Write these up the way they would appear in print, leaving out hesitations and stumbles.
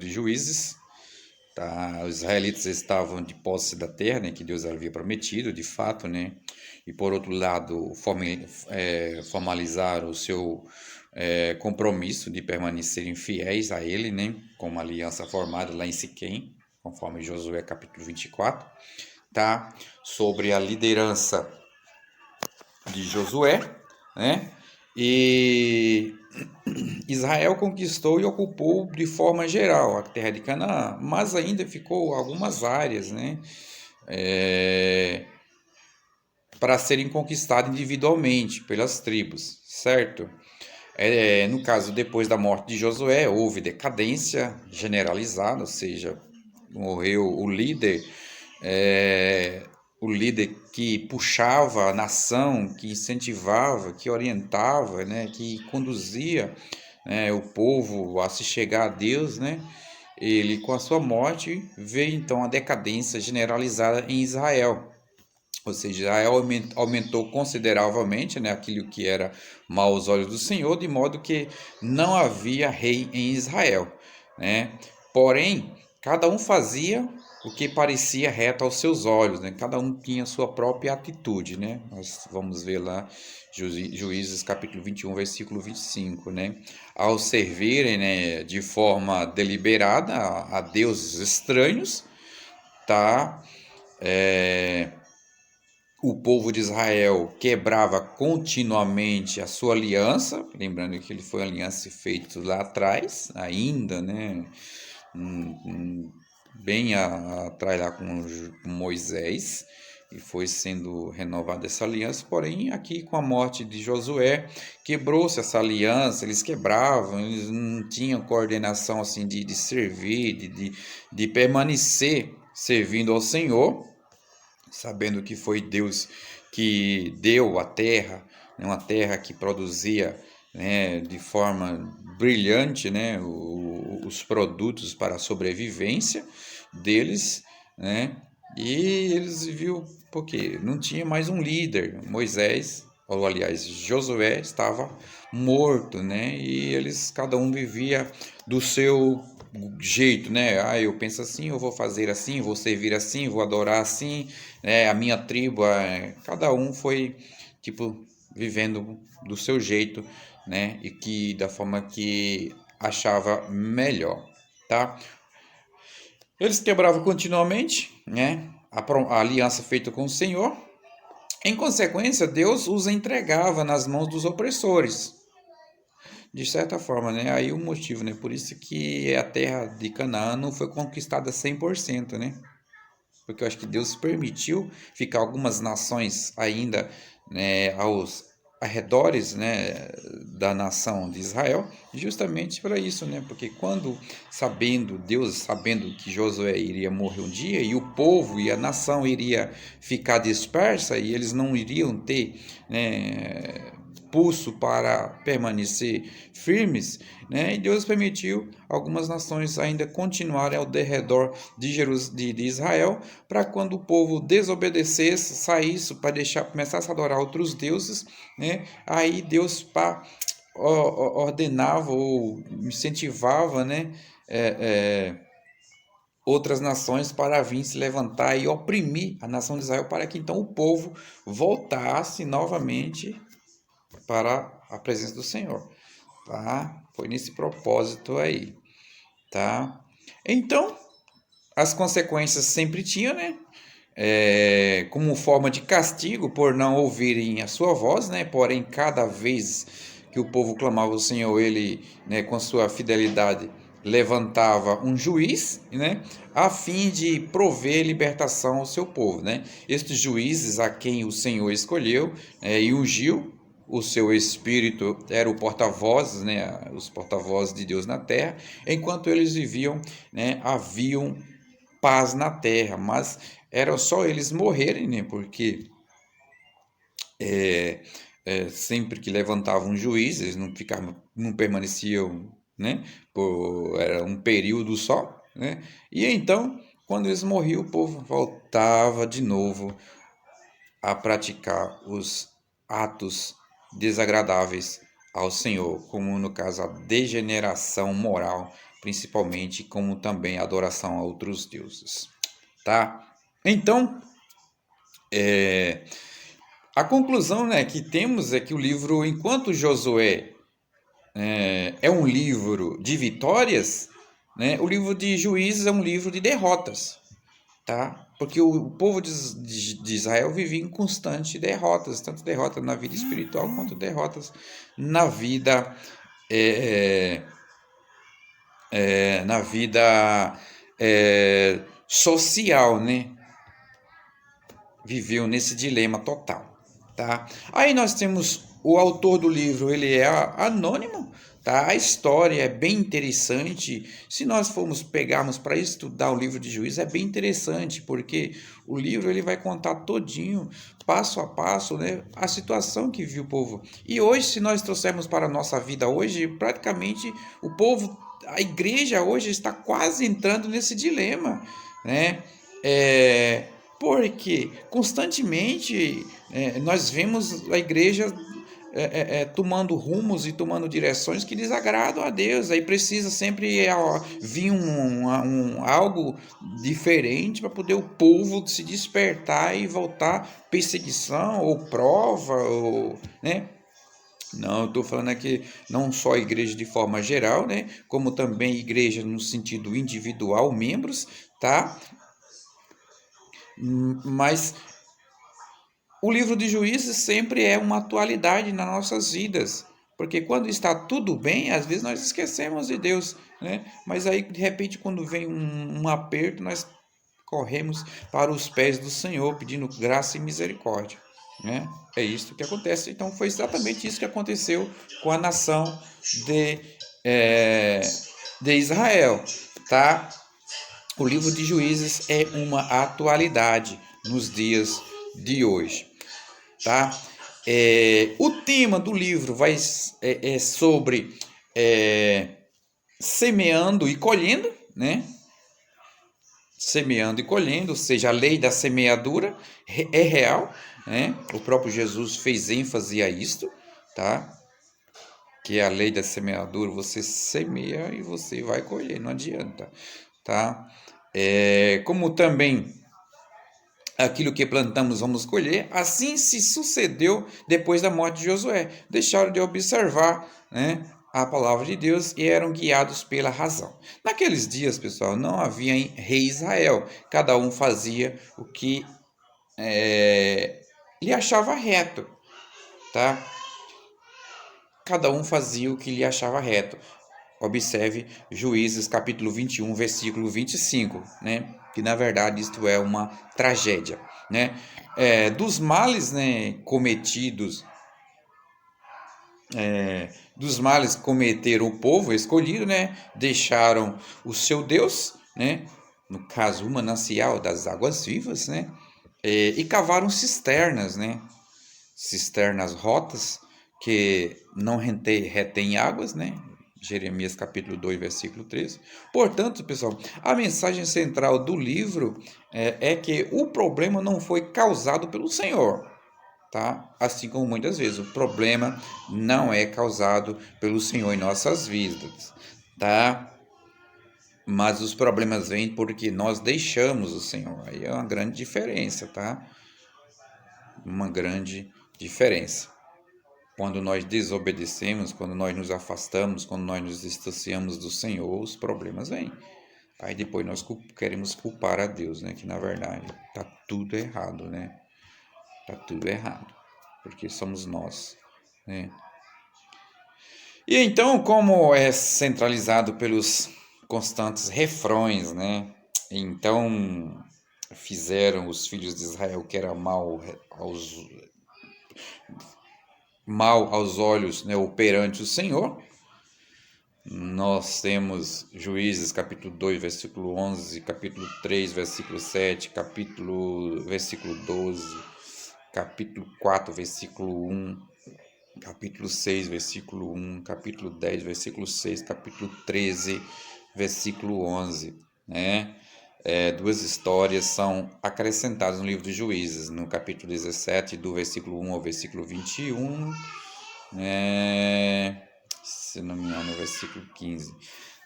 de Juízes. Tá? Os israelitas estavam de posse da terra, né, que Deus havia prometido, de fato, né? E por outro lado, formalizaram o seu compromisso de permanecerem fiéis a Ele, né? Com uma aliança formada lá em Siquém, conforme Josué capítulo 24, tá? Sobre a liderança de Josué, né? E Israel conquistou e ocupou de forma geral a terra de Canaã, mas ainda ficou algumas áreas, né, para serem conquistadas individualmente pelas tribos, certo? No caso, depois da morte de Josué, houve decadência generalizada, ou seja, morreu o líder que puxava a nação, que incentivava, que orientava, né, que conduzia, né, o povo a se chegar a Deus, né? Ele, com a sua morte, veio então a decadência generalizada em Israel. Ou seja, Israel aumentou consideravelmente, né, aquilo que era mau aos olhos do Senhor, de modo que não havia rei em Israel, né? Porém, cada um fazia o que parecia reto aos seus olhos, né? Cada um tinha a sua própria atitude, né? Nós vamos ver lá Juízes capítulo 21, versículo 25, né? Ao servirem, né, de forma deliberada a deuses estranhos, tá? O povo de Israel quebrava continuamente a sua aliança, lembrando que ele foi aliança feita lá atrás, ainda, né, bem atrás lá com Moisés, e foi sendo renovada essa aliança, porém aqui com a morte de Josué, quebrou-se essa aliança, eles quebravam, eles não tinham coordenação assim de servir, de permanecer servindo ao Senhor, sabendo que foi Deus que deu a terra, né, uma terra que produzia, né, de forma brilhante, né, os produtos para a sobrevivência deles, né, e eles viu porque não tinha mais um líder. Moisés, ou aliás Josué, estava morto, né, e eles cada um vivia do seu jeito, né? Ah, eu penso assim, eu vou fazer assim, vou servir assim, vou adorar assim, né? A minha tribo, cada um foi tipo vivendo do seu jeito, né? E que da forma que achava melhor, tá? Eles quebravam continuamente, né? A aliança feita com o Senhor. Em consequência, Deus os entregava nas mãos dos opressores, de certa forma, né? Aí o motivo, né? Por isso que a terra de Canaã não foi conquistada 100%, né? Porque eu acho que Deus permitiu ficar algumas nações ainda, né, aos arredores, né, da nação de Israel, justamente para isso, né? Porque quando Deus sabendo que Josué iria morrer um dia e o povo e a nação iria ficar dispersa e eles não iriam ter, né, pulso para permanecer firmes, né? E Deus permitiu algumas nações ainda continuarem ao derredor de Israel, para quando o povo desobedecesse, saísse para começasse a adorar outros deuses, né? Aí Deus ordenava ou incentivava, né? Outras nações para vir se levantar e oprimir a nação de Israel, para que então o povo voltasse novamente para a presença do Senhor, tá? Foi nesse propósito aí, tá? Então, as consequências sempre tinham, né? Como forma de castigo por não ouvirem a sua voz, né? Porém, cada vez que o povo clamava ao Senhor, ele, né, com sua fidelidade, levantava um juiz, né, a fim de prover libertação ao seu povo, né? Estes juízes a quem o Senhor escolheu, e ungiu, o seu espírito era o porta-voz, né, os porta-vozes de Deus na terra, enquanto eles viviam, né, haviam paz na terra, mas era só eles morrerem, né, porque sempre que levantavam juízes, não ficavam, não permaneciam, né, era um período só, né, e então, quando eles morriam, o povo voltava de novo a praticar os atos desagradáveis ao Senhor, como no caso a degeneração moral principalmente como também adoração a outros deuses, tá? Então, a conclusão, né, que temos é que o livro, enquanto Josué é um livro de vitórias, né, o livro de Juízes é um livro de derrotas, tá? Porque o povo de Israel vivia em constante derrotas, tanto derrotas na vida espiritual quanto derrotas na vida na vida social, né? Viveu nesse dilema total, tá? Aí nós temos o autor do livro, ele é anônimo, tá? A história é bem interessante. Se nós formos pegarmos para estudar o livro de Juízes, é bem interessante, porque o livro ele vai contar todinho, passo a passo, né, a situação que viu o povo. E hoje, se nós trouxermos para a nossa vida hoje, praticamente o povo, a igreja hoje está quase entrando nesse dilema, né? Porque constantemente nós vemos a igreja tomando rumos e tomando direções que desagradam a Deus. Aí precisa sempre vir algo diferente para poder o povo se despertar e voltar perseguição ou prova, ou, né? Não, eu estou falando aqui não só a igreja de forma geral, né? Como também igreja no sentido individual, membros, tá? Mas o livro de Juízes sempre é uma atualidade nas nossas vidas, porque quando está tudo bem, às vezes nós esquecemos de Deus, né? Mas aí, de repente, quando vem um aperto, nós corremos para os pés do Senhor, pedindo graça e misericórdia, né? É isso que acontece. Então, foi exatamente isso que aconteceu com a nação de, é, de Israel, tá? O livro de Juízes é uma atualidade nos dias de hoje, tá? O tema do livro é sobre semeando e colhendo, né? Semeando e colhendo, ou seja, a lei da semeadura é real, né? O próprio Jesus fez ênfase a isto, tá? Que é a lei da semeadura, você semeia e você vai colher, não adianta, tá? Como também aquilo que plantamos vamos colher, assim se sucedeu depois da morte de Josué. Deixaram de observar, né, a palavra de Deus e eram guiados pela razão. Naqueles dias, pessoal, não havia rei Israel. Cada um fazia o que lhe achava reto, tá? Cada um fazia o que lhe achava reto. Observe Juízes capítulo 21, versículo 25, né? Que na verdade isto é uma tragédia, né? Dos males, né, cometidos, dos males que cometeram o povo escolhido, né? Deixaram o seu Deus, né? No caso, o manancial das águas vivas, né? E cavaram cisternas, né? Cisternas rotas que não retém águas, né? Jeremias capítulo 2, versículo 13. Portanto, pessoal, a mensagem central do livro é que o problema não foi causado pelo Senhor, tá? Assim como muitas vezes o problema não é causado pelo Senhor em nossas vidas, tá? Mas os problemas vêm porque nós deixamos o Senhor. Aí é uma grande diferença, tá? Uma grande diferença. Quando nós desobedecemos, quando nós nos afastamos, quando nós nos distanciamos do Senhor, os problemas vêm. Aí depois nós queremos culpar a Deus, né? Que na verdade tá tudo errado, né? Tá tudo errado, porque somos nós, né? E então, como é centralizado pelos constantes refrões, né? Então fizeram os filhos de Israel que era mal aos olhos, né, ou perante o Senhor. Nós temos Juízes capítulo 2, versículo 11, capítulo 3, versículo 7, versículo 12, capítulo 4, versículo 1, capítulo 6, versículo 1, capítulo 10, versículo 6, capítulo 13, versículo 11, né? Duas histórias são acrescentadas no livro de Juízes, no capítulo 17, do versículo 1 ao versículo 21, se não me engano, no versículo 15.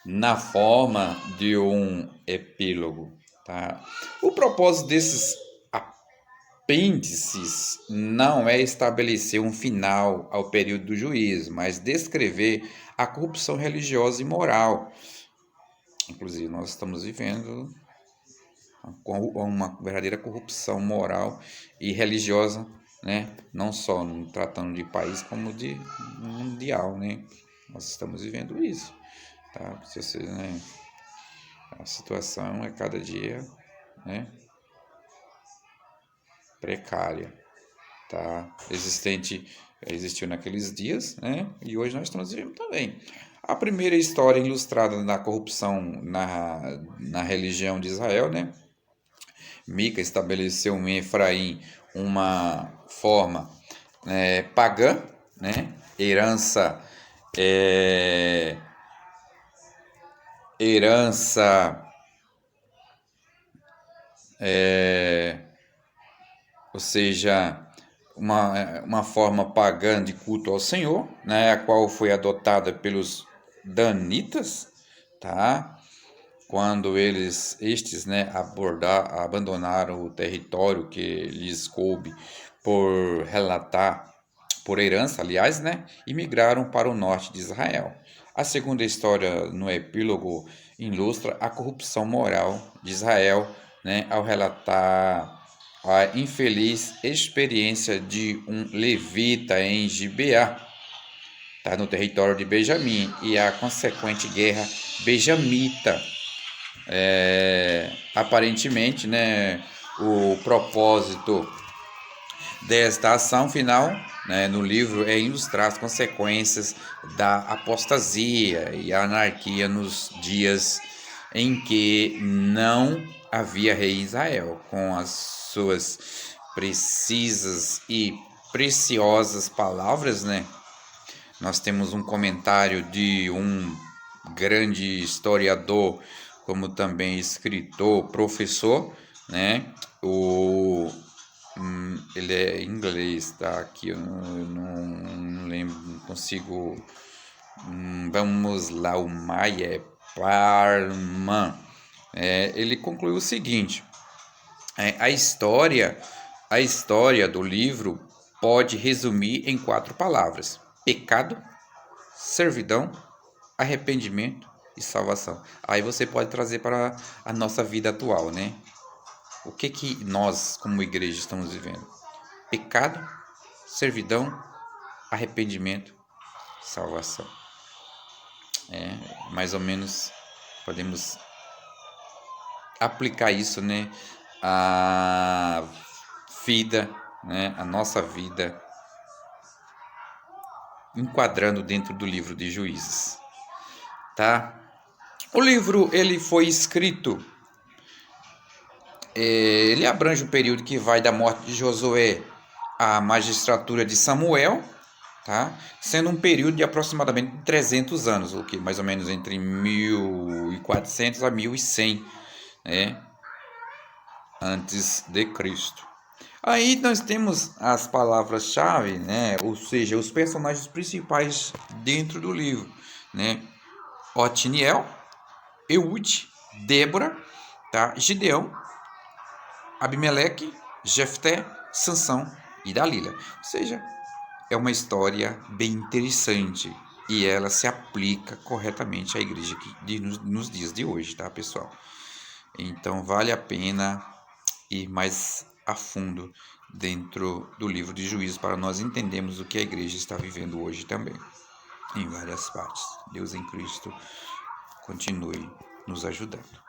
na forma de um epílogo, tá? O propósito desses apêndices não é estabelecer um final ao período do juízo, mas descrever a corrupção religiosa e moral. Inclusive, nós estamos vivendo uma verdadeira corrupção moral e religiosa, né? Não só tratando de país, como de mundial, né? Nós estamos vivendo isso, tá? Se você, né? A situação é cada dia, né? Precária, tá? Existiu naqueles dias, né? E hoje nós estamos vivendo também. A primeira história ilustrada da corrupção na religião de Israel, né? Mica estabeleceu em Efraim uma forma pagã, né? É, herança, ou seja, uma forma pagã de culto ao Senhor, né? A qual foi adotada pelos danitas, tá? Quando estes, né, abandonaram o território que lhes coube por herança, aliás, né, e migraram para o norte de Israel. A segunda história no epílogo ilustra a corrupção moral de Israel, né, ao relatar a infeliz experiência de um levita em Gibeá, tá, no território de Benjamim, e a consequente guerra benjamita. Aparentemente, né, o propósito desta ação final, né, no livro é ilustrar as consequências da apostasia e anarquia nos dias em que não havia rei em Israel, com as suas precisas e preciosas palavras, né? Nós temos um comentário de um grande historiador, como também escritor, professor, né? Ele é inglês, tá? Aqui eu não lembro, não consigo. Vamos lá, o Maia Parman. Ele concluiu o seguinte: a história do livro pode resumir em 4 palavras: pecado, servidão, arrependimento e salvação. Aí você pode trazer para a nossa vida atual, né? O que nós, como igreja, estamos vivendo? Pecado, servidão, arrependimento, salvação. Mais ou menos podemos aplicar isso, né? A vida, né? A nossa vida, enquadrando dentro do livro de Juízes, tá? O livro ele foi escrito, ele abrange o período que vai da morte de Josué à magistratura de Samuel, tá? Sendo um período de aproximadamente 300 anos, o que mais ou menos entre 1400 a 1100, né? Antes de Cristo. Aí nós temos as palavras-chave, né? Ou seja, os personagens principais dentro do livro, né? Otiniel, Eude, Débora, tá? Gideão, Abimeleque, Jefté, Sansão e Dalila. Ou seja, é uma história bem interessante e ela se aplica corretamente à igreja nos dias de hoje, tá, pessoal? Então vale a pena ir mais a fundo dentro do livro de Juízes para nós entendermos o que a igreja está vivendo hoje também, em várias partes. Deus em Cristo continue nos ajudando.